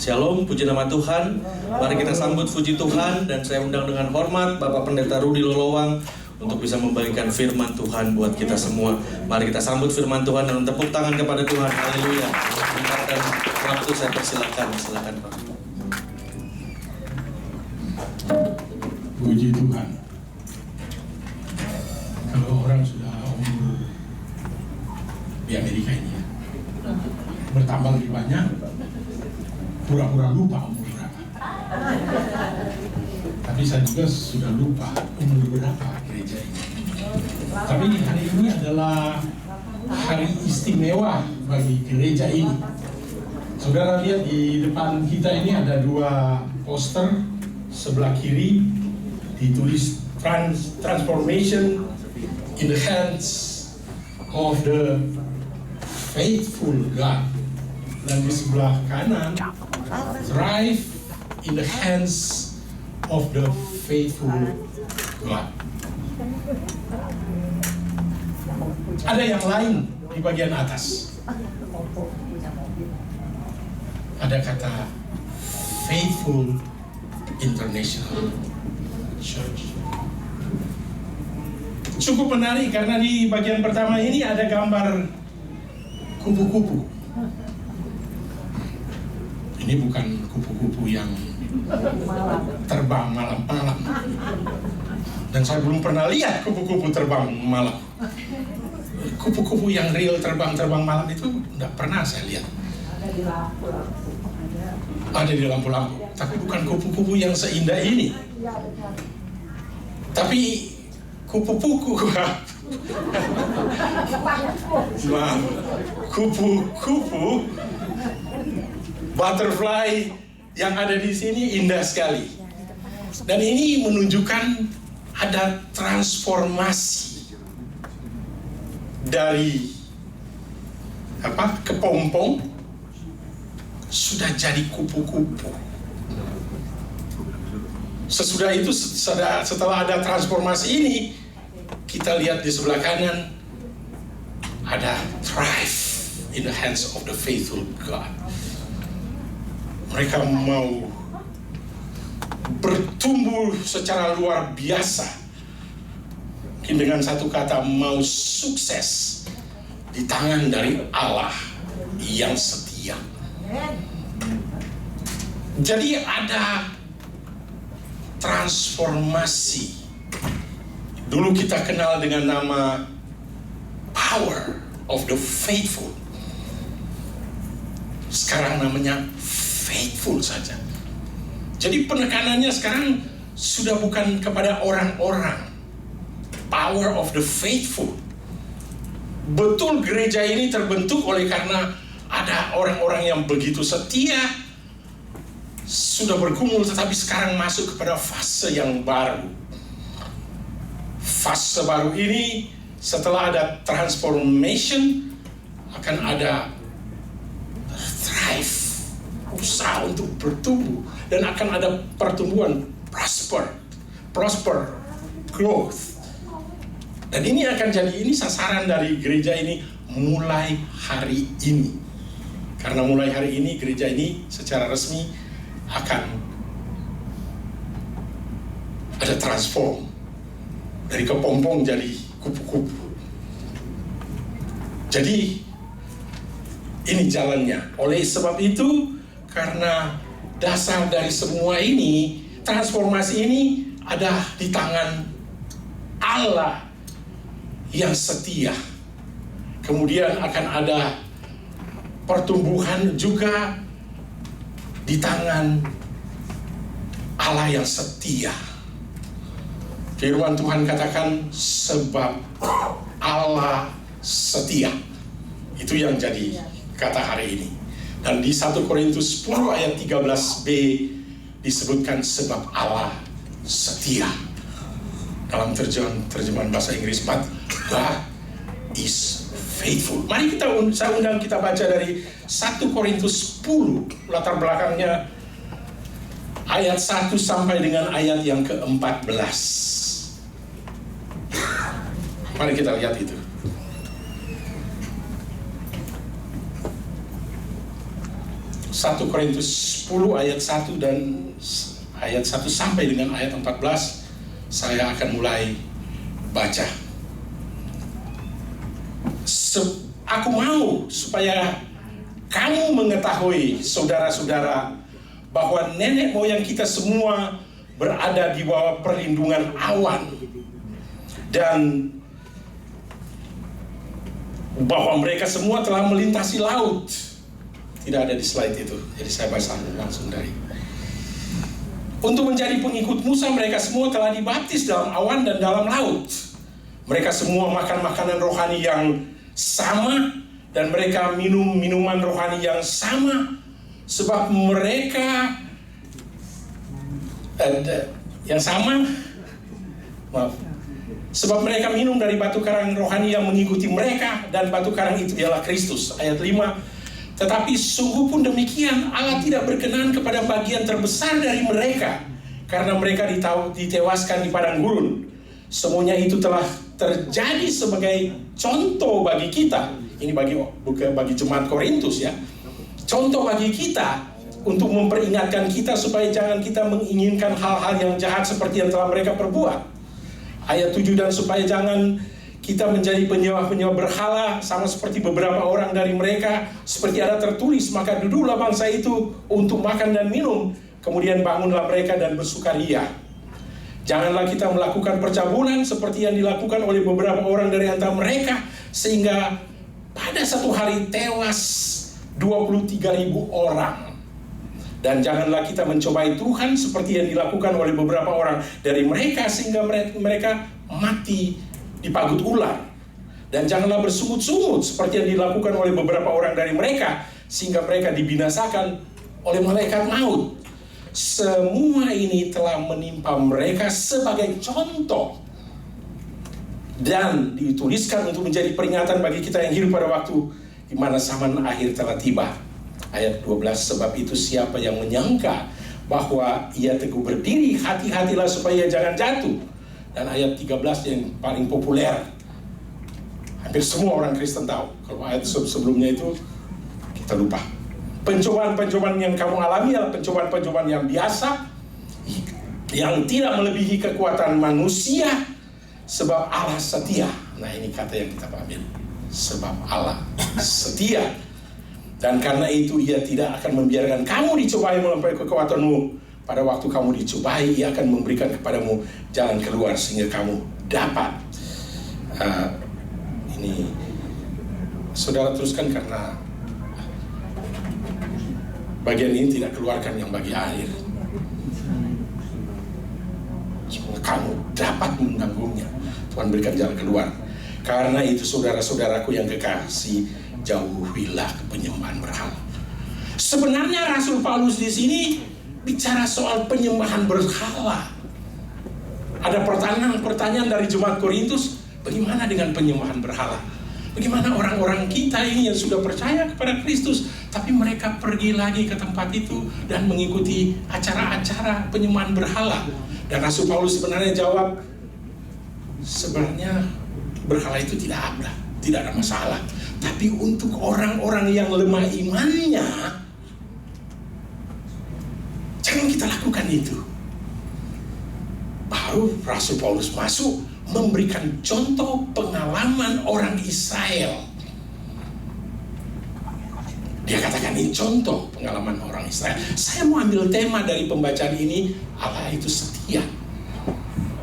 Shalom, puji nama Tuhan. Mari kita sambut puji Tuhan. Dan saya undang dengan hormat Bapak Pendeta Rudi Lolowang untuk bisa membagikan firman Tuhan buat kita semua. Mari kita sambut firman Tuhan dan tepuk tangan kepada Tuhan. Haleluya. Dan waktu saya persilakan. Silakan Pak. Puji Tuhan. Kalau orang sudah umur di Amerika ini ya, bertambah lebih banyak, pura-pura lupa umur berapa. Tapi saya juga sudah lupa umur berapa gereja ini. Tapi hari ini adalah hari istimewa bagi gereja ini. Saudara lihat di depan kita ini ada dua poster. Sebelah kiri ditulis Transformation in the Hands of the Faithful God. Dan di sebelah kanan, Thrive in the Hands of the Faithful God. Ada yang lain di bagian atas. Ada kata Faithful International Church. Cukup menarik karena di bagian pertama ini ada gambar kupu-kupu. Ini bukan kupu-kupu yang terbang malam-malam. Dan saya belum pernah lihat kupu-kupu terbang malam. Kupu-kupu yang real terbang malam itu tidak pernah saya lihat. Ada di lampu-lampu. Tapi bukan kupu-kupu yang seindah ini. Tapi kupu-kupu. Kupu-kupu butterfly yang ada di sini indah sekali. Dan ini menunjukkan ada transformasi dari kepompong sudah jadi kupu-kupu. Sesudah itu, setelah ada transformasi ini, kita lihat di sebelah kanan ada Thrive in the Hands of the Faithful God. Mereka mau bertumbuh secara luar biasa. Mungkin dengan satu kata, mau sukses di tangan dari Allah yang setia. Jadi ada transformasi. Dulu kita kenal dengan nama Power of the Faithful. Sekarang namanya Faithful saja. Jadi penekanannya sekarang sudah bukan kepada orang-orang. Power of the Faithful. Betul gereja ini terbentuk oleh karena ada orang-orang yang begitu setia, sudah bergumul, tetapi sekarang masuk kepada fase yang baru. Fase baru ini setelah ada transformation akan ada thrive, usaha untuk bertumbuh, dan akan ada pertumbuhan, prosper, growth. Dan ini akan jadi sasaran dari gereja ini mulai hari ini. Karena mulai hari ini gereja ini secara resmi akan ada transform dari kepompong jadi kupu-kupu. Jadi ini jalannya. Oleh sebab itu, karena dasar dari semua ini, transformasi ini ada di tangan Allah yang setia. Kemudian akan ada pertumbuhan juga di tangan Allah yang setia. Firman Tuhan katakan, sebab Allah setia. Itu yang jadi kata hari ini. Dan di 1 Korintus 10 ayat 13b disebutkan sebab Allah setia. Dalam terjemahan bahasa Inggris, but God is faithful. Mari saya undang kita baca dari 1 Korintus 10, latar belakangnya ayat 1 sampai dengan ayat yang ke-14. Mari kita lihat itu. 1 Korintus 10 ayat 1 dan ayat 1 sampai dengan ayat 14 saya akan mulai baca. Aku mau supaya kamu mengetahui, saudara-saudara, bahwa nenek moyang kita semua berada di bawah perlindungan awan, dan bahwa mereka semua telah melintasi laut. Tidak ada di slide itu, jadi saya baca langsung dari. Untuk menjadi pengikut Musa, mereka semua telah dibaptis dalam awan dan dalam laut. Mereka semua makan makanan rohani yang sama, dan mereka minum minuman rohani yang sama, sebab mereka yang sama, sebab mereka minum dari batu karang rohani yang mengikuti mereka, dan batu karang itu ialah Kristus. Ayat 5. Tetapi sungguh pun demikian, Allah tidak berkenan kepada bagian terbesar dari mereka, karena mereka ditewaskan di padang gurun. Semuanya itu telah terjadi sebagai contoh bagi kita. Ini bagi jemaat Korintus ya. Contoh bagi kita untuk memperingatkan kita supaya jangan kita menginginkan hal-hal yang jahat seperti yang telah mereka perbuat. Ayat 7, dan supaya jangan kita menjadi penyembah-penyembah berhala sama seperti beberapa orang dari mereka, seperti ada tertulis, maka duduklah bangsa itu untuk makan dan minum, kemudian bangunlah mereka dan bersukaria. Janganlah kita melakukan percabulan seperti yang dilakukan oleh beberapa orang dari antara mereka, sehingga pada satu hari tewas 23.000 orang. Dan janganlah kita mencobai Tuhan seperti yang dilakukan oleh beberapa orang dari mereka, sehingga mereka mati dipagut ular. Dan janganlah bersungut-sungut seperti yang dilakukan oleh beberapa orang dari mereka, sehingga mereka dibinasakan oleh malaikat maut. Semua ini telah menimpa mereka sebagai contoh dan dituliskan untuk menjadi peringatan bagi kita yang hidup pada waktu di mana zaman akhir telah tiba. Ayat 12, sebab itu siapa yang menyangka bahwa ia teguh berdiri, hati-hatilah supaya jangan jatuh. Dan ayat 13 yang paling populer, hampir semua orang Kristen tahu. Kalau ayat sebelumnya itu kita lupa. Pencobaan-pencobaan yang kamu alami adalah pencobaan-pencobaan yang biasa, yang tidak melebihi kekuatan manusia, sebab Allah setia. Nah, ini kata yang kita ambil, sebab Allah setia. Dan karena itu ia tidak akan membiarkan kamu dicobai melampaui kekuatanmu. Pada waktu kamu dicobai, ia akan memberikan kepadamu jalan keluar sehingga kamu dapat. Ini saudara teruskan, karena bagian ini tidak keluarkan yang bagi akhir. Semoga kamu dapat menanggungnya. Tuhan berikan jalan keluar. Karena itu saudara-saudaraku yang kekasih, jauhilah penyembahan berhala. Sebenarnya Rasul Paulus di sini bicara soal penyembahan berhala. Ada pertanyaan dari jemaat Korintus, bagaimana dengan penyembahan berhala? Bagaimana orang-orang kita ini yang sudah percaya kepada Kristus, tapi mereka pergi lagi ke tempat itu dan mengikuti acara-acara penyembahan berhala. Dan Rasul Paulus sebenarnya jawab, sebenarnya berhala itu tidak ada masalah. Tapi untuk orang-orang yang lemah imannya, jangan kita lakukan itu. Baru Rasul Paulus masuk memberikan contoh pengalaman orang Israel. Dia katakan ini contoh pengalaman orang Israel. Saya mau ambil tema dari pembacaan ini, Allah itu setia.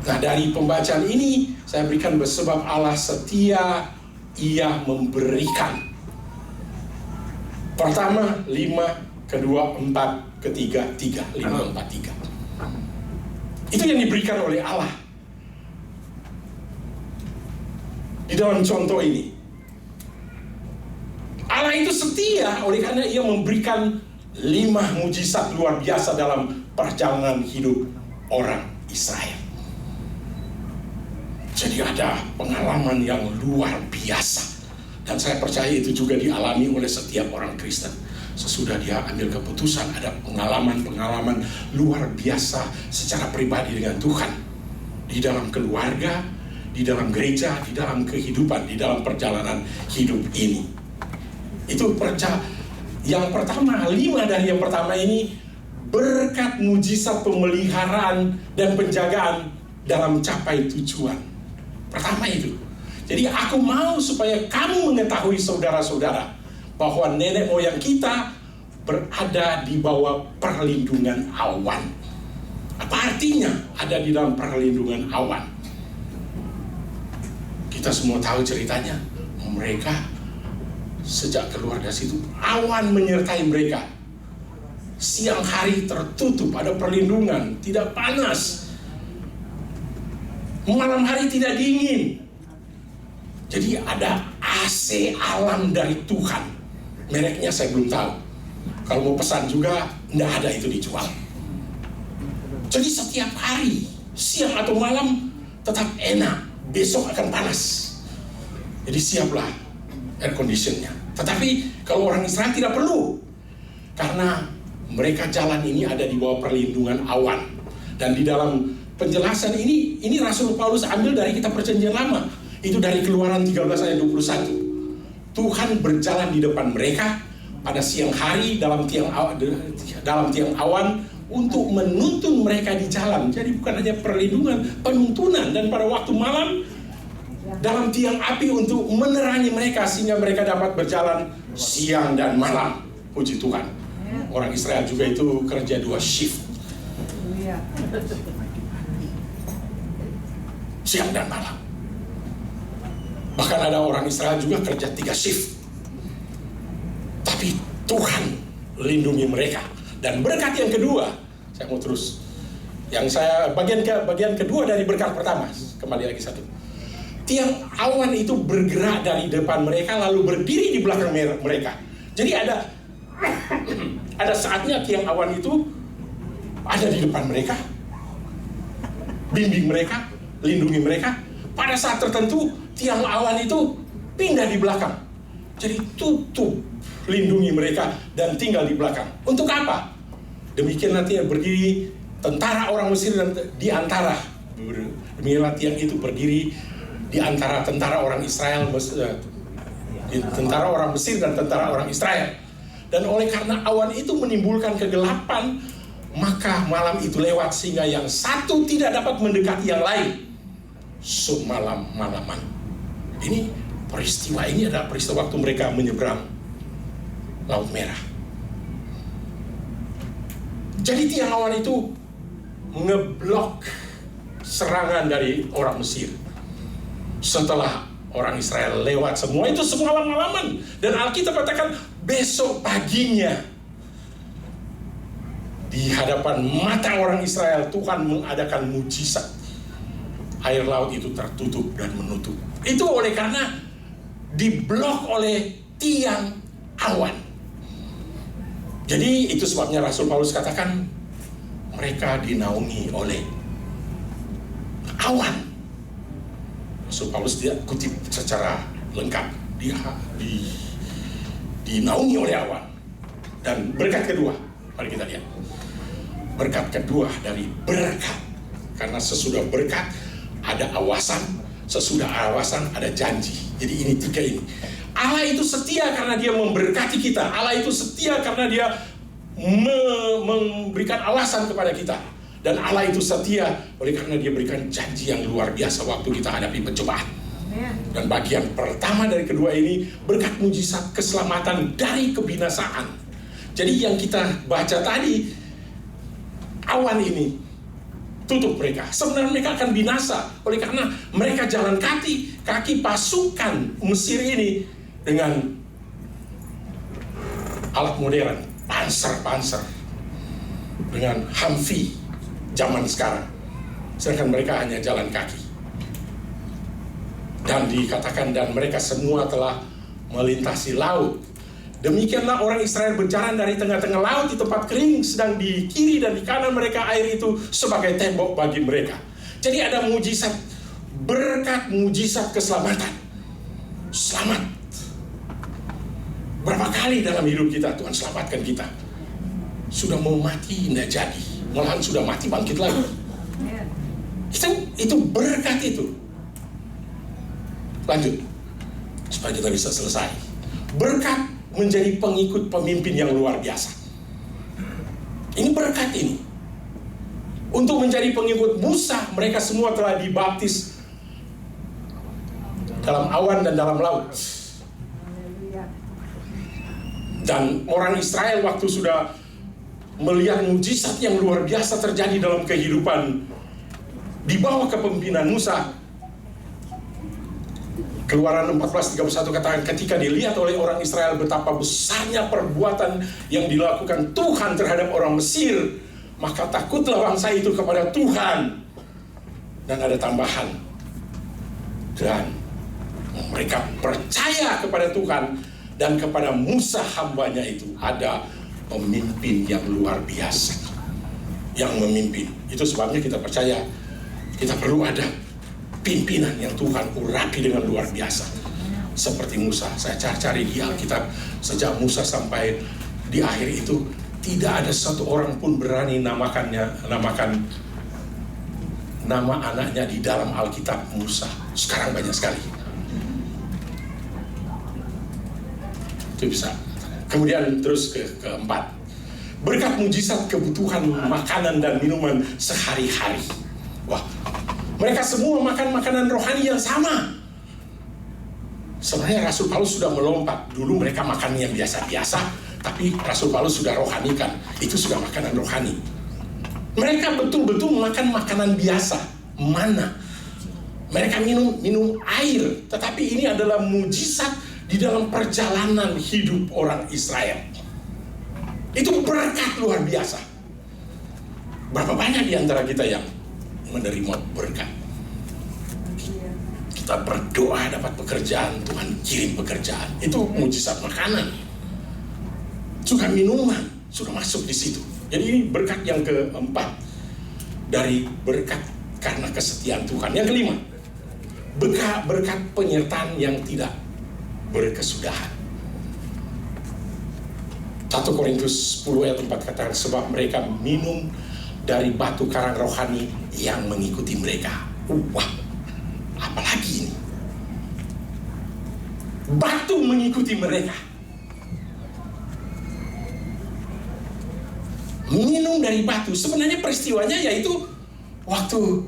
Nah, dari pembacaan ini saya berikan sebab Allah setia, ia memberikan. Pertama 5, kedua 4, ketiga 3, 5, 4, 3. Itu yang diberikan oleh Allah di dalam contoh ini. Allah itu setia oleh karena ia memberikan 5 mujizat luar biasa dalam perjalanan hidup orang Israel. Jadi ada pengalaman yang luar biasa. Dan saya percaya itu juga dialami oleh setiap orang Kristen. Sesudah dia ambil keputusan, ada pengalaman-pengalaman luar biasa secara pribadi dengan Tuhan. Di dalam keluarga, di dalam gereja, di dalam kehidupan, di dalam perjalanan hidup ini. Itu Yang pertama, 5 dari yang pertama ini berkat mujizat pemeliharaan dan penjagaan dalam capai tujuan. Pertama itu. Jadi aku mau supaya kamu mengetahui saudara-saudara bahwa nenek moyang kita berada di bawah perlindungan awan. Apa artinya ada di dalam perlindungan awan? Kita semua tahu ceritanya. Mereka sejak keluar dari situ, awan menyertai mereka. Siang hari tertutup, ada perlindungan, tidak panas. Malam hari tidak dingin. Jadi ada AC alam dari Tuhan. Mereknya saya belum tahu. Kalau mau pesan juga, tidak ada itu dijual. Jadi setiap hari, siang atau malam, tetap enak. Besok akan panas. Jadi siaplah air conditionnya. Tetapi kalau orang Israel tidak perlu. Karena mereka jalan ini ada di bawah perlindungan awan. Dan di dalam penjelasan ini Rasul Paulus ambil dari kitab Perjanjian Lama. Itu dari Keluaran 13 ayat 21. Tuhan berjalan di depan mereka pada siang hari dalam tiang awan untuk menuntun mereka di jalan. Jadi bukan hanya perlindungan, penuntunan. Dan pada waktu malam dalam tiang api untuk menerangi mereka sehingga mereka dapat berjalan siang dan malam. Puji Tuhan. Orang Israel juga itu kerja 2 shift. Siang dan malam. Bahkan ada orang Israel juga kerja 3 shift. Tapi Tuhan lindungi mereka. Dan berkat yang kedua, saya mau terus. Yang saya bagian kedua dari berkat pertama, kembali lagi satu. Tiang awan itu bergerak dari depan mereka lalu berdiri di belakang mereka. Jadi ada saatnya tiang awan itu ada di depan mereka, bimbing mereka, lindungi mereka. Pada saat tertentu tiang awan itu pindah di belakang. Jadi tutup, lindungi mereka dan tinggal di belakang. Untuk apa? Demikian nantinya berdiri tentara orang Mesir dan di antara. Demikianlah tiang itu berdiri di antara tentara orang Israel, tentara orang Mesir dan tentara orang Israel. Dan oleh karena awan itu menimbulkan kegelapan, maka malam itu lewat sehingga yang satu tidak dapat mendekati yang lain. Malam-malaman. Ini peristiwa ini adalah peristiwa waktu mereka menyeberang Laut Merah. Jadi tiang awan itu ngeblok serangan dari orang Mesir. Setelah orang Israel lewat semua itu semalam-malaman. Dan Alkitab katakan besok paginya di hadapan mata orang Israel Tuhan mengadakan mujizat. Air laut itu tertutup dan menutup. Itu oleh karena diblok oleh tiang awan. Jadi itu sebabnya Rasul Paulus katakan mereka dinaungi oleh awan. Rasul Paulus dia kutip secara lengkap. Dia dinaungi oleh awan. Dan berkat kedua, mari kita lihat. Berkat kedua dari berkat. Karena sesudah berkat ada awasan, sesudah awasan ada janji. Jadi ini 3 ini. Allah itu setia karena dia memberkati kita. Allah itu setia karena dia memberikan awasan kepada kita. Dan Allah itu setia oleh karena dia berikan janji yang luar biasa waktu kita hadapi pencobaan. Dan bagian pertama dari kedua ini berkat mujizat keselamatan dari kebinasaan. Jadi yang kita baca tadi, awan ini tutup mereka. Sebenarnya mereka akan binasa oleh karena mereka jalan kaki pasukan Mesir ini dengan alat modern, panser dengan Humvee zaman sekarang. Sedangkan mereka hanya jalan kaki. Dan dikatakan dan mereka semua telah melintasi laut. Demikianlah orang Israel berjalan dari tengah-tengah laut di tempat kering, sedang di kiri dan di kanan mereka air itu sebagai tembok bagi mereka. Jadi ada mujizat, berkat mujizat keselamatan. Selamat. Berapa kali dalam hidup kita Tuhan selamatkan kita. Sudah mau mati, tidak jadi. Malahan sudah mati, bangkit lagi. Itu berkat itu. Lanjut, supaya kita bisa selesai. Berkat menjadi pengikut pemimpin yang luar biasa. Ini berkat ini. Untuk menjadi pengikut Musa, mereka semua telah dibaptis dalam awan dan dalam laut. Dan orang Israel waktu sudah melihat mujizat yang luar biasa terjadi dalam kehidupan di bawah kepemimpinan Musa. Keluaran 14:31 katakan, ketika dilihat oleh orang Israel betapa besarnya perbuatan yang dilakukan Tuhan terhadap orang Mesir, maka takutlah bangsa itu kepada Tuhan. Dan ada tambahan, dan mereka percaya kepada Tuhan dan kepada Musa hambanya itu. Ada pemimpin yang luar biasa yang memimpin. Itu sebabnya kita percaya kita perlu ada pimpinan yang Tuhan urapi dengan luar biasa seperti Musa. Saya cari di Alkitab, sejak Musa sampai di akhir itu tidak ada satu orang pun berani namakan nama anaknya di dalam Alkitab Musa. Sekarang banyak sekali. Itu bisa. Kemudian terus keempat, berkat mujizat kebutuhan makanan dan minuman sehari-hari. Wah, mereka semua makan makanan rohani yang sama. Sebenarnya Rasul Paulus sudah melompat. Dulu mereka makan yang biasa-biasa, tapi Rasul Paulus sudah rohanikan. Itu sudah makanan rohani. Mereka betul-betul makan makanan biasa, mana. Mereka minum air, tetapi ini adalah mujizat di dalam perjalanan hidup orang Israel. Itu berkat luar biasa. Berapa banyak di antara kita yang menerima berkat? Kita berdoa dapat pekerjaan, Tuhan kirim pekerjaan. Itu mujizat makanan. Juga minuman sudah masuk di situ. Jadi ini berkat yang keempat dari berkat karena kesetiaan Tuhan. Yang kelima, berkat penyertaan yang tidak berkesudahan. 1 Korintus 10 ayat 4 katakan, sebab mereka minum dari batu karang rohani yang mengikuti mereka. Wah, apalagi ini? Batu mengikuti mereka. Minum dari batu. Sebenarnya peristiwanya yaitu waktu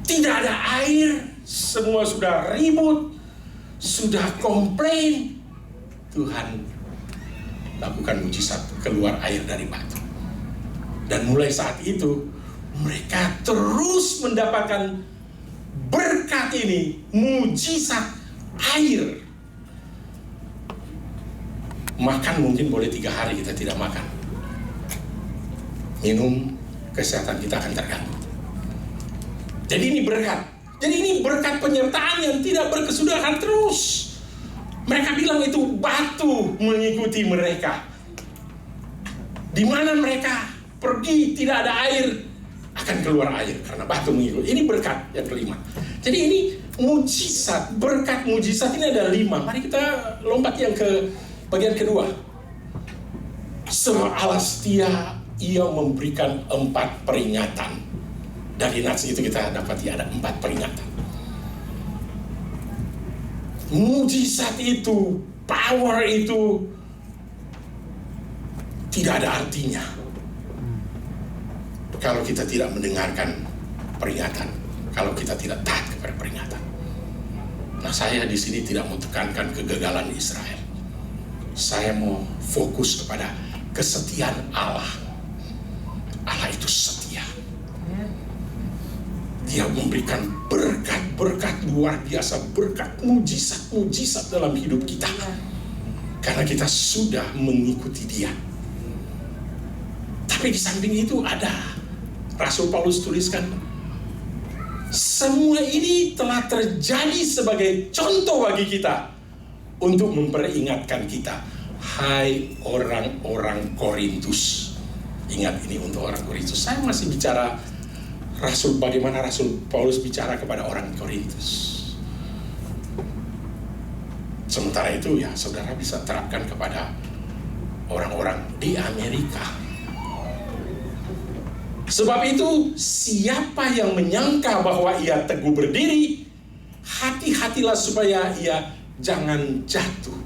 tidak ada air, semua sudah ribut, sudah komplain, Tuhan lakukan mujizat, keluar air dari batu. Dan mulai saat itu mereka terus mendapatkan berkat ini, mujizat air. Makan mungkin boleh 3 hari kita tidak makan. Minum, kesehatan kita akan terganggu. Jadi ini berkat. Jadi ini berkat penyertaan yang tidak berkesudahan terus. Mereka bilang itu batu mengikuti mereka. Di mana mereka pergi tidak ada air, akan keluar air karena batu mengikuti. Ini berkat yang kelima. Jadi ini mujizat, berkat mujizat ini ada 5. Mari kita lompat yang ke bagian kedua. Sebab Allah setia, Ia memberikan 4 peringatan. Dari nats itu kita dapati ada 4 peringatan. Mujizat itu, power itu tidak ada artinya kalau kita tidak mendengarkan peringatan, kalau kita tidak taat kepada peringatan. Nah, saya di sini tidak mau tekankan kegagalan Israel. Saya mau fokus kepada kesetiaan Allah. Allah itu setia. Dia memberikan berkat-berkat luar biasa, berkat mujizat-mujizat dalam hidup kita. Karena kita sudah mengikuti Dia. Tapi di samping itu ada, Rasul Paulus tuliskan, semua ini telah terjadi sebagai contoh bagi kita untuk memperingatkan kita, hai orang-orang Korintus. Ingat, ini untuk orang Korintus. Saya masih bicara bagaimana Rasul Paulus bicara kepada orang Korintus. Sementara itu ya saudara bisa terapkan kepada orang-orang di Amerika. Sebab itu siapa yang menyangka bahwa ia teguh berdiri, hati-hatilah supaya ia jangan jatuh.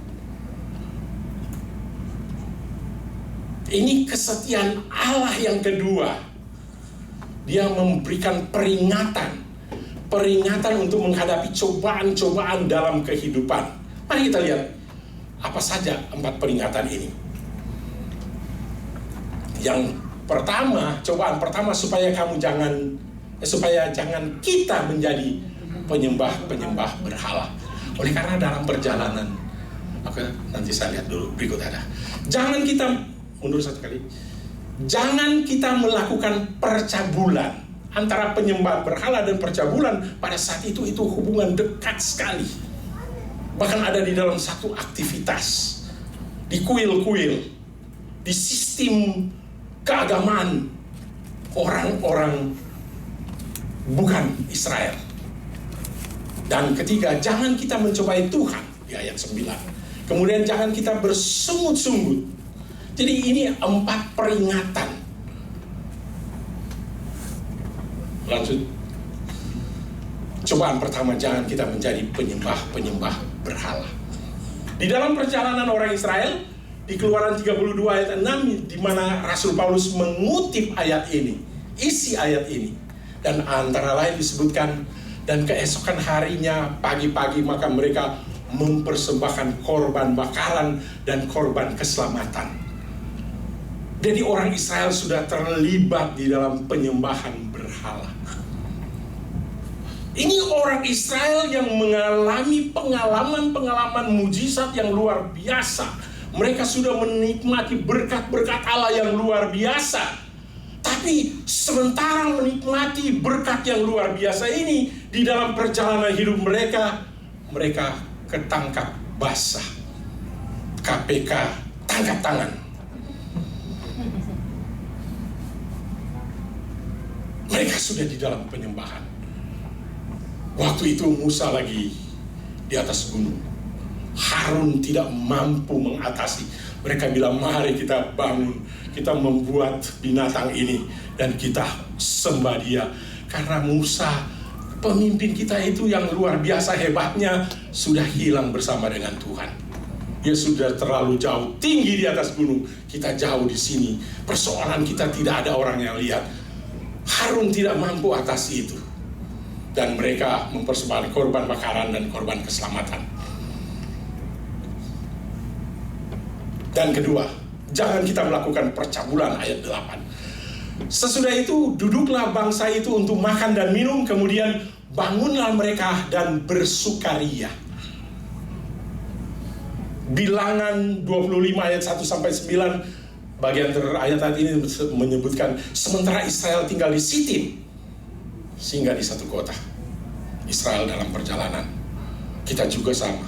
Ini kesetiaan Allah yang kedua. Dia memberikan peringatan untuk menghadapi cobaan-cobaan dalam kehidupan. Mari kita lihat apa saja 4 peringatan ini. Yang pertama, cobaan pertama supaya jangan kita menjadi penyembah berhala. Oleh karena dalam perjalanan, nanti saya lihat dulu berikut ada. Mundur satu kali. Jangan kita melakukan percabulan antara penyembah berhala dan percabulan. Pada saat itu hubungan dekat sekali. Bahkan ada di dalam satu aktivitas, di kuil-kuil, di sistem keagamaan orang-orang bukan Israel. Dan ketiga, jangan kita mencobai Tuhan di ayat 9. Kemudian jangan kita bersungut-sungut. Jadi ini 4 peringatan. Lanjut. Cobaan pertama, jangan kita menjadi penyembah berhala. Di dalam perjalanan orang Israel, di Keluaran 32 ayat 6, di mana Rasul Paulus mengutip ayat ini, isi ayat ini. Dan antara lain disebutkan, dan keesokan harinya pagi-pagi maka mereka mempersembahkan korban bakaran dan korban keselamatan. Jadi orang Israel sudah terlibat di dalam penyembahan berhala. Ini orang Israel yang mengalami pengalaman mujizat yang luar biasa. Mereka sudah menikmati berkat-berkat Allah yang luar biasa. Tapi sementara menikmati berkat yang luar biasa ini, di dalam perjalanan hidup mereka ketangkap basah. KPK tangkap tangan. Mereka sudah di dalam penyembahan. Waktu itu Musa lagi di atas gunung. Harun tidak mampu mengatasi. Mereka bilang, mari kita bangun, kita membuat binatang ini dan kita sembah dia. Karena Musa, pemimpin kita itu yang luar biasa hebatnya, sudah hilang bersama dengan Tuhan. Dia sudah terlalu jauh, tinggi di atas gunung. Kita jauh di sini. Persoalan kita tidak ada orang yang lihat. Harun tidak mampu atasi itu. Dan mereka mempersembahkan korban bakaran dan korban keselamatan. Dan kedua, jangan kita melakukan percabulan, ayat 8. Sesudah itu, duduklah bangsa itu untuk makan dan minum, kemudian bangunlah mereka dan bersukaria. Bilangan 25 ayat 1-9, bagian ayat ini menyebutkan, sementara Israel tinggal di Sitim, singgah di satu kota. Israel dalam perjalanan. Kita juga sama.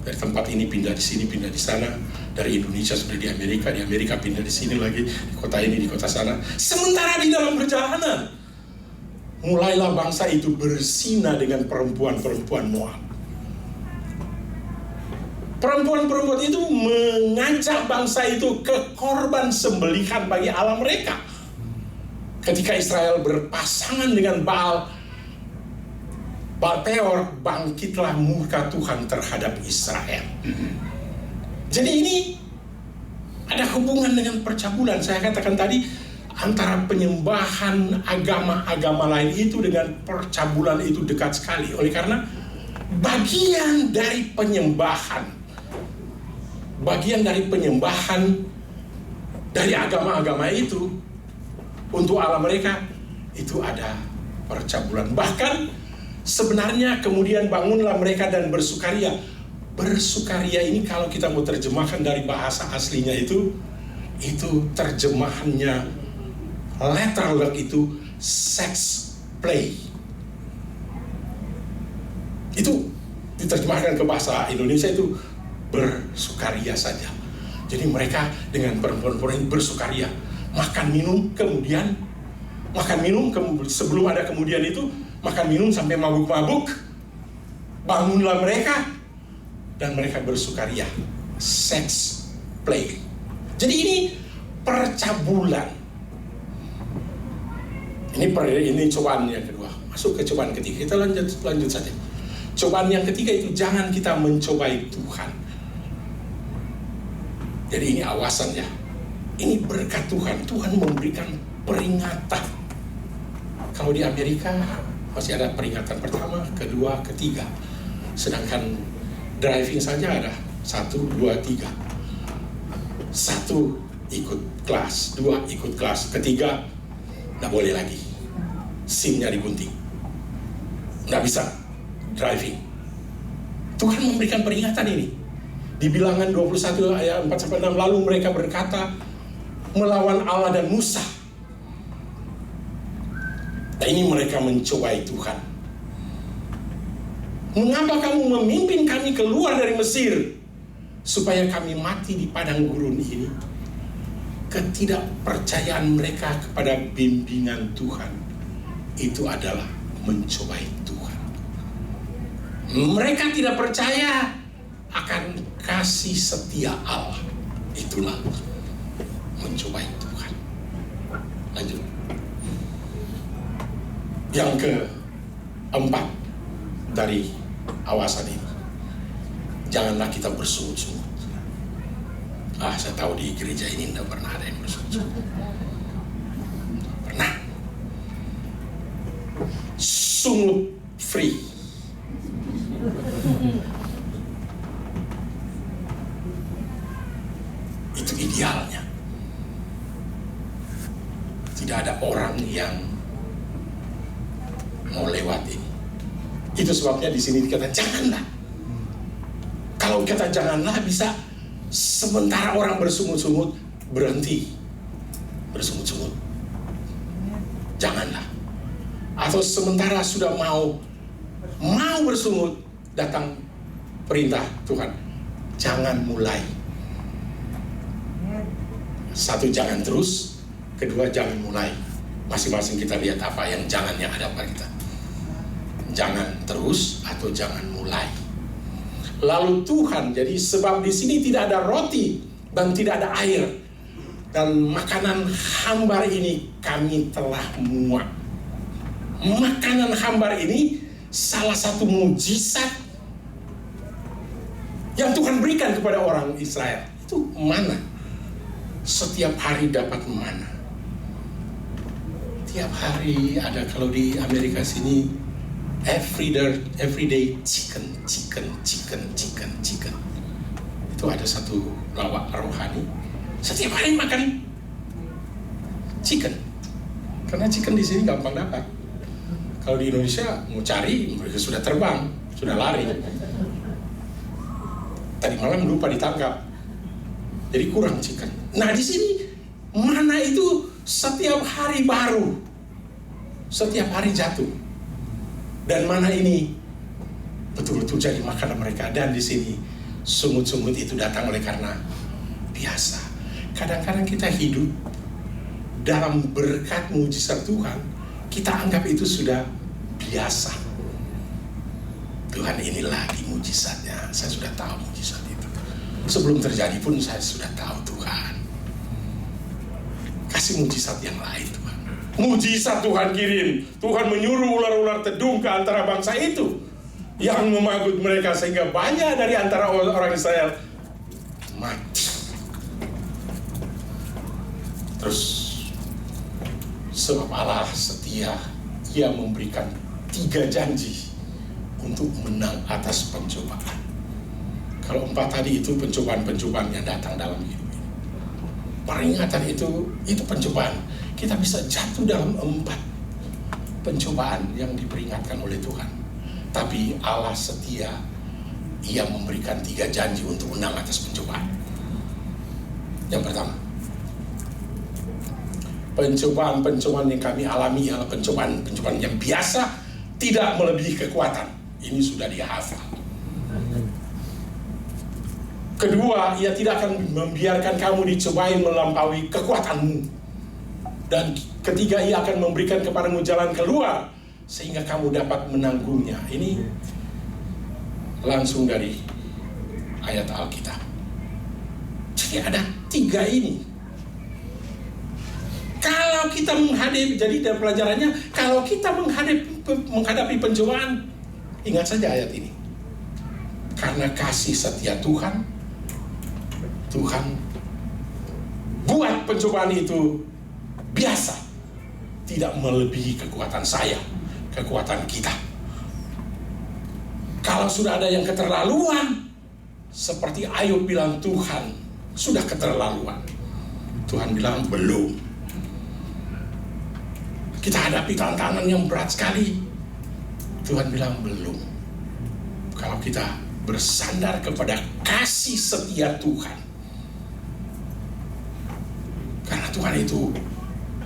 Dari tempat ini pindah di sini, pindah di sana. Dari Indonesia sudah di Amerika pindah di sini lagi, di kota ini, di kota sana. Sementara di dalam perjalanan, mulailah bangsa itu berzina dengan perempuan-perempuan Moab. Perempuan-perempuan itu mengajak bangsa itu ke korban sembelihan bagi Allah mereka. Ketika Israel berpasangan dengan Baal Peor, bangkitlah murka Tuhan terhadap Israel. Jadi ini ada hubungan dengan percabulan. Saya katakan tadi, antara penyembahan agama-agama lain itu dengan percabulan itu dekat sekali. Oleh karena bagian dari penyembahan dari agama-agama itu untuk Allah mereka itu ada percabulan. Bahkan sebenarnya kemudian bangunlah mereka dan bersukaria. Bersukaria ini kalau kita mau terjemahkan dari bahasa aslinya itu terjemahannya literal itu sex play. Itu diterjemahkan ke bahasa Indonesia itu bersukaria saja. Jadi mereka dengan perempuan-perempuan ini bersukaria, makan minum, sebelum ada kemudian itu makan minum sampai mabuk-mabuk. Bangunlah mereka dan mereka bersukaria, sex play. Jadi ini percabulan. Ini cobaan yang kedua. Masuk ke cobaan ketiga. Kita lanjut saja. Cobaan yang ketiga itu jangan kita mencobai Tuhan. Jadi ini awasan ya. Ini berkat Tuhan. Tuhan memberikan peringatan. Kalau di Amerika masih ada peringatan pertama, kedua, ketiga. Sedangkan driving saja ada 1, 2, 3. 1 ikut kelas, 2 ikut kelas, ketiga nggak boleh lagi. SIM-nya digunting. Nggak bisa driving. Tuhan memberikan peringatan ini. Di Bilangan 21 ayat 4-6, lalu mereka berkata melawan Allah dan Musa. Nah, ini mereka mencobai Tuhan. Mengapa kamu memimpin kami keluar dari Mesir supaya kami mati di padang gurun ini? Ketidakpercayaan mereka kepada bimbingan Tuhan itu adalah mencobai Tuhan. Mereka tidak percaya akan kasih setia Allah. Itulah mencobai Tuhan. Lanjut. Yang keempat dari awasan ini, janganlah kita bersungut-sungut. Saya tahu di gereja ini tidak pernah ada yang bersungut-sungut. Pernah. Sungut free. Itu idealnya. Tidak ada orang yang mau lewat ini. Itu sebabnya di sini dikatakan janganlah. Kalau kata janganlah, bisa sementara orang bersungut-sungut berhenti bersungut-sungut. Janganlah. Atau sementara sudah mau bersungut, datang perintah Tuhan, jangan mulai. 1, jangan terus. 2, jangan mulai. Masing-masing kita lihat apa yang jangan yang ada pada kita. Jangan terus atau jangan mulai. Lalu Tuhan, jadi sebab di sini tidak ada roti dan tidak ada air, dan makanan hambar ini kami telah muak. Makanan hambar ini salah satu mujizat yang Tuhan berikan kepada orang Israel. Itu mana? Setiap hari dapat mana. Tiap hari ada, kalau di Amerika sini every day chicken. Itu ada satu lawak rohani. Setiap hari makan chicken. Karena chicken di sini gampang dapat. Kalau di Indonesia mau cari, mereka sudah terbang, sudah lari. Tadi malam lupa ditangkap. Jadi kurang chicken. Nah, di sini mana itu setiap hari baru. Setiap hari jatuh. Dan mana ini betul-betul jadi makanan mereka. Dan di sini sungut-sungut itu datang oleh karena biasa. Kadang-kadang kita hidup dalam berkat mujizat Tuhan, kita anggap itu sudah biasa. Tuhan, ini lagi mujizatnya. Saya sudah tahu mujizat itu. Sebelum terjadi pun saya sudah tahu Tuhan. Kasih mujizat yang lain Tuhan. Mujizat Tuhan kirim. Tuhan menyuruh ular-ular tedung ke antara bangsa itu yang memagut mereka, sehingga banyak dari antara orang Israel mati. Terus sebab Allah setia, Ia memberikan 3 janji untuk menang atas pencobaan. Kalau 4 tadi itu pencobaan-pencobaan yang datang dalam hidup ini. Peringatan itu pencobaan. Kita bisa jatuh dalam 4 pencobaan yang diperingatkan oleh Tuhan. Tapi Allah setia, Ia memberikan 3 janji untuk menang atas pencobaan. Yang pertama, pencobaan-pencobaan yang kami alami adalah pencobaan yang biasa, tidak melebihi kekuatan. Ini sudah dihafal. Kedua, Ia tidak akan membiarkan kamu dicobai melampaui kekuatanmu. Dan ketiga, Ia akan memberikan kepadamu jalan keluar sehingga kamu dapat menanggungnya. Ini langsung dari ayat Alkitab. Jadi ada 3 ini. Kalau kita menghadapi, jadi dalam pelajarannya, kalau kita menghadapi pencobaan, ingat saja ayat ini. Karena kasih setia Tuhan, Tuhan buat pencobaan itu biasa, tidak melebihi kekuatan saya, kekuatan kita. Kalau sudah ada yang keterlaluan, seperti Ayub bilang, Tuhan sudah keterlaluan. Tuhan bilang belum. Kita hadapi tantangan yang berat sekali. Tuhan bilang belum. Kalau kita bersandar kepada kasih setia Tuhan. Karena Tuhan itu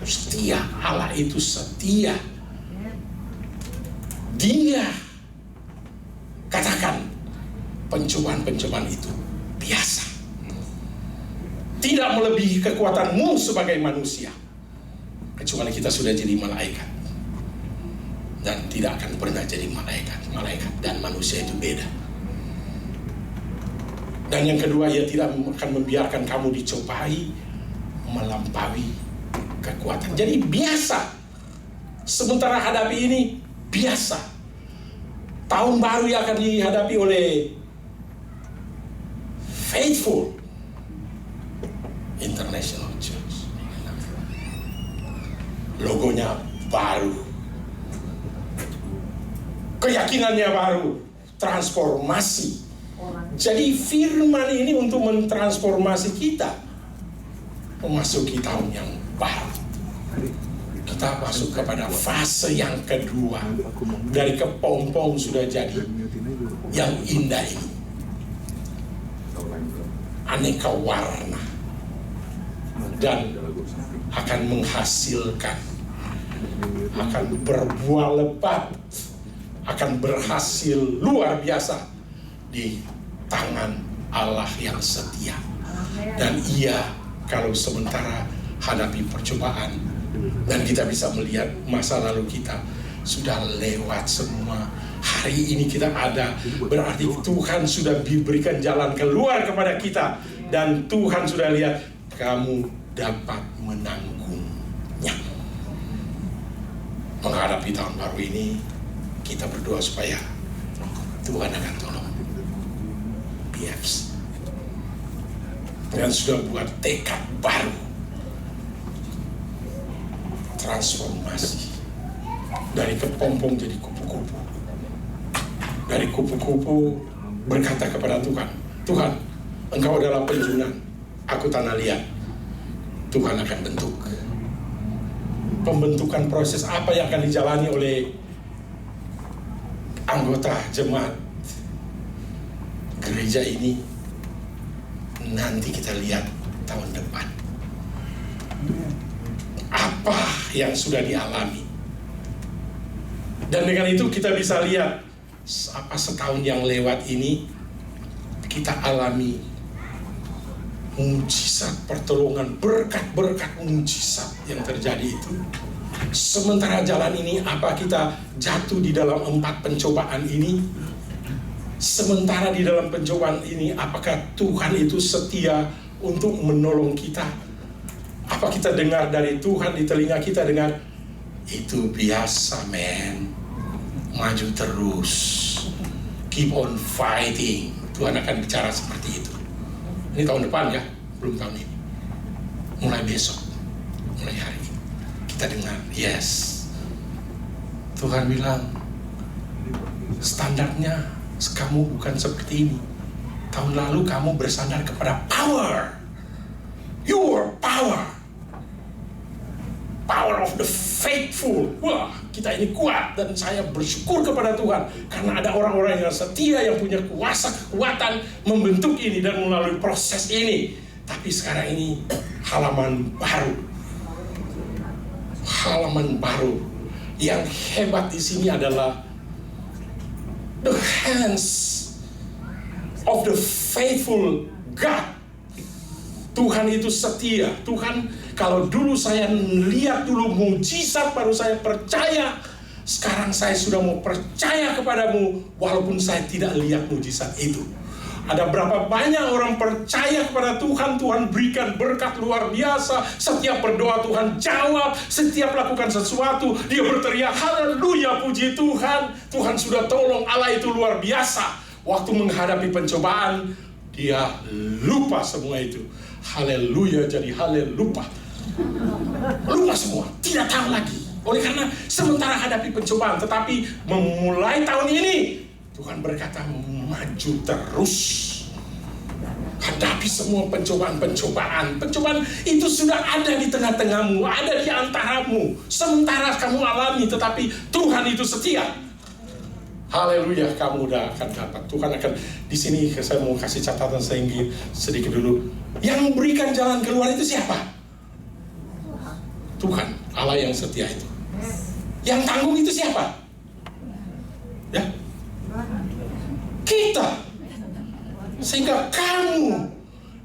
setia, Allah itu setia. Dia katakan pencobaan-pencobaan itu biasa. Tidak melebihi kekuatanmu sebagai manusia. Kecuali kita sudah jadi malaikat. Dan tidak akan pernah jadi malaikat. Malaikat dan manusia itu beda. Dan yang kedua, ia tidak akan membiarkan kamu dicobai melampaui kekuatan. Jadi biasa. Sementara hadapi ini biasa. Tahun baru yang akan dihadapi oleh Faithful International Church. Logonya baru, keyakinannya baru, transformasi. Jadi firman ini untuk mentransformasi kita memasuki tahun yang baru. Kita masuk kepada fase yang kedua. Dari kepompong sudah jadi yang indah ini, aneka warna, dan akan menghasilkan, akan berbuah lebat, akan berhasil luar biasa di tangan Allah yang setia. Dan ia, kalau sementara hadapi percobaan, dan kita bisa melihat masa lalu kita sudah lewat semua, hari ini kita ada, berarti Tuhan sudah diberikan jalan keluar kepada kita, dan Tuhan sudah lihat kamu dapat menanggungnya. Menghadapi tahun baru ini, kita berdoa supaya Tuhan akan tolong BFs, dan sudah buat tekad baru, transformasi dari kepompong jadi kupu-kupu, dari kupu-kupu berkata kepada Tuhan, Tuhan, Engkau adalah penjunan, aku tanah liat. Tuhan akan bentuk. Pembentukan proses apa yang akan dijalani oleh anggota jemaat gereja ini, nanti kita lihat tahun depan apa yang sudah dialami. Dan dengan itu kita bisa lihat apa setahun yang lewat ini kita alami mujizat pertolongan, berkat-berkat mujizat yang terjadi itu. Sementara jalan ini, apa kita jatuh di dalam 4 pencobaan ini? Sementara di dalam pencobaan ini, apakah Tuhan itu setia untuk menolong kita? Apa kita dengar dari Tuhan, di telinga kita dengar, itu biasa men, maju terus, keep on fighting. Tuhan akan bicara seperti itu. Ini tahun depan ya, belum tahun ini. Mulai besok, mulai hari ini, kita dengar, yes, Tuhan bilang, standarnya kamu bukan seperti ini. Tahun lalu kamu bersandar kepada power, your power, power of the faithful. Wah, kita ini kuat, dan saya bersyukur kepada Tuhan karena ada orang-orang yang setia, yang punya kuasa, kekuatan membentuk ini dan melalui proses ini. Tapi sekarang ini halaman baru, halaman baru. Yang hebat di sini adalah the hands of the faithful God. Tuhan itu setia. Tuhan, kalau dulu saya lihat dulu mujizat baru saya percaya, sekarang saya sudah mau percaya kepadamu walaupun saya tidak lihat mujizat itu. Ada berapa banyak orang percaya kepada Tuhan, Tuhan berikan berkat luar biasa. Setiap berdoa Tuhan jawab, setiap lakukan sesuatu dia berteriak haleluya, puji Tuhan. Tuhan sudah tolong, Allah itu luar biasa. Waktu menghadapi pencobaan dia lupa semua itu. haleluya jadi halelupa. Lupa semua, tidak tahu lagi. Oleh karena sementara hadapi pencobaan, tetapi memulai tahun ini Tuhan berkata maju terus. Hadapi semua pencobaan-pencobaan. Pencobaan itu sudah ada di tengah-tengahmu, ada di antaramu. Sementara kamu alami, tetapi Tuhan itu setia. Haleluya, kamu udah akan dapat. Tuhan akan, di sini saya mau kasih catatan sedikit dulu. Yang memberikan jalan keluar itu siapa? Tuhan, Allah yang setia itu. Yang tanggung itu siapa? Ya, kita. Sehingga kamu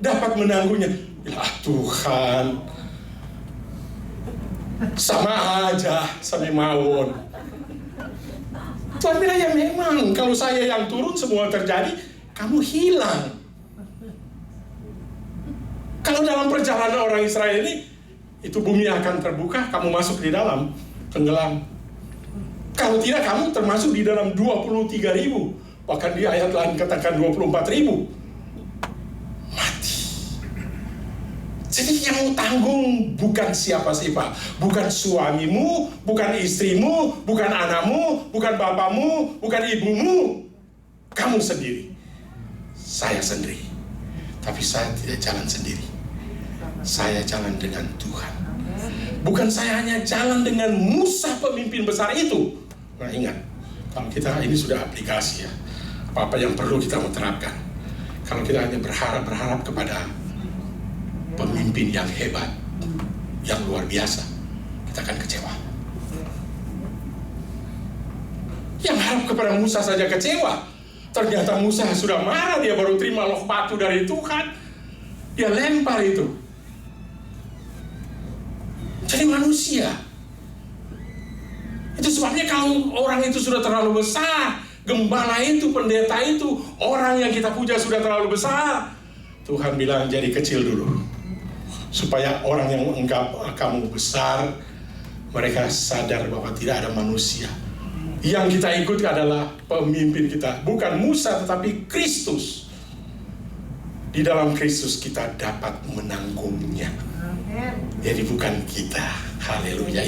dapat menanggungnya. Ya Tuhan, sama aja sampai maut. Tuhan bilang, ya memang kalau saya yang turun semua terjadi, kamu hilang. Kalau dalam perjalanan orang Israel ini, itu bumi akan terbuka, kamu masuk di dalam, tenggelam. Kalau tidak, kamu termasuk di dalam 23.000. Bahkan di ayat lain katakan 24.000. Mati. Jadi yang mau tanggung bukan siapa-siapa. Bukan suamimu, bukan istrimu, bukan anakmu, bukan bapamu, bukan ibumu. Kamu sendiri. Saya sendiri. Tapi saya tidak jalan sendiri. Saya jalan dengan Tuhan. Bukan saya hanya jalan dengan Musa pemimpin besar itu. Nah ingat, kalau kita ini sudah aplikasi ya. Apa yang perlu kita menerapkan. Kalau kita hanya berharap kepada pemimpin yang hebat, yang luar biasa, kita akan kecewa. Yang harap kepada Musa saja kecewa. Ternyata Musa sudah marah, dia baru terima loh batu dari Tuhan. Dia lempar itu. Jadi manusia. Itu sebabnya kalau orang itu sudah terlalu besar, gembala itu, pendeta itu, orang yang kita puja sudah terlalu besar, Tuhan bilang jadi kecil dulu. Supaya orang yang menganggap kamu besar, mereka sadar bahwa tidak ada manusia. Yang kita ikut adalah pemimpin kita. Bukan Musa tetapi Kristus. Di dalam Kristus kita dapat menanggungnya. Jadi bukan kita. Haleluya.